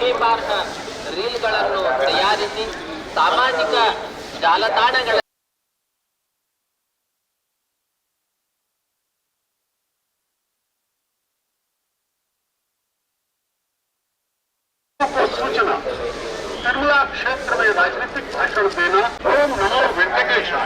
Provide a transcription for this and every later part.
ಆಕ್ಷೇಪಾರ್ಹ ರೀಲ್ಗಳನ್ನು ತಯಾರಿಸಿ ಸಾಮಾಜಿಕ ಜಾಲತಾಣಗಳ सूचना तिरुमला क्षेत्र में राजनीतिक भाषण देना ओम नमो वेंकटेशाय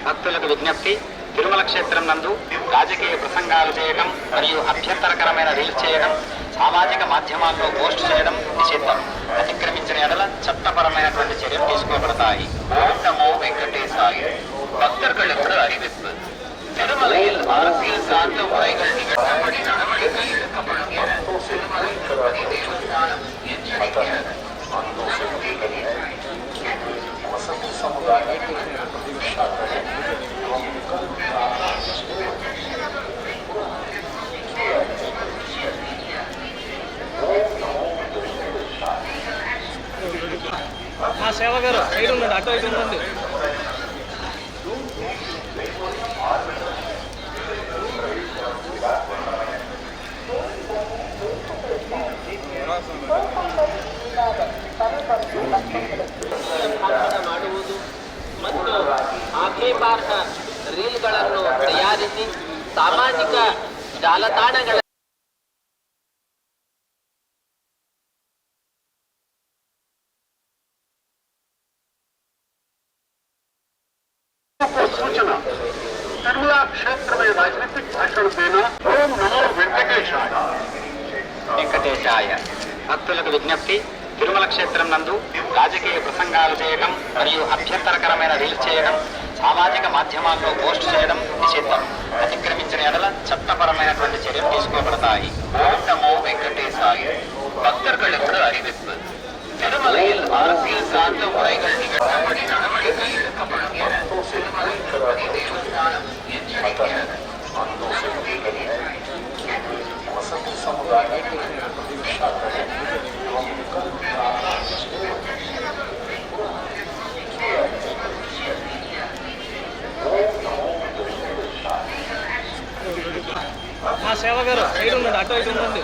భక్తులకు విజ్ఞప్తి. తిరుమల క్షేత్రం నందు రాజకీయ ప్రసంగాలు చేయడం మరియు అభ్యంతరకరమైన రీల్స్ చేయడం, సామాజిక మాధ్యమాల్లో పోస్ట్ చేయడం నిషిద్ధం. అతిక్రమించిన ఎడల చట్టపరమైనటువంటి చర్యలు తీసుకోబడతాయి. ఓం నమో వెంకటేశాయ. பக்தர்களுக்கு அறிவிப்பு. திருமலையில் அரசியல் சார்ந்த முறைகள் நிகழ்த்தப்படி நடவடிக்கை எடுக்கப்படும் என திருமலை திருப்பதி தேவஸ்தானம் எச்சரிக்கிறது. సేవ గారు సైడ్ ఉండండి, అటు ఇటు ఉండండి. ಮಾಡುವುದು ಮತ್ತು ಆಕ್ಷೇಪಾರ್ಹ ರೀಲ್ಗಳನ್ನು ತಯಾರಿಸಿ ಸಾಮಾಜಿಕ ಜಾಲತಾಣಗಳ सूचना तिरुमला क्षेत्र में राजनीतिक भाषण देना ओम नमो वेंकटेशाय భక్తులకు విజ్ఞప్తి. తిరుమల క్షేత్రం నందు రాజకీయ ప్రసంగాలు చేయడం మరియు అభ్యంతరకరమైన రీల్స్ చేయడం, సామాజిక మాధ్యమాల్లో పోస్ట్ చేయడం నిషిద్ధం. అతిక్రమించిన ఎడల చట్టపరమైనటువంటి చర్యలు తీసుకోబడతాయి. ఓం నమో వెంకటేశాయ. భక్தர்களுக்கு அறிவிப்பு. திருமலையில் அரசியல் சார்ந்த முறைகள் நிகழ்த்தப்படி நடவடிக்கை எடுக்கப்படும் என திருமலை திருப்பதி தேவஸ்தானம் எச்சரிக்கிறது. సేవ గారు సైడ్ ఉండండి, అటు ఇటు ఉండండి.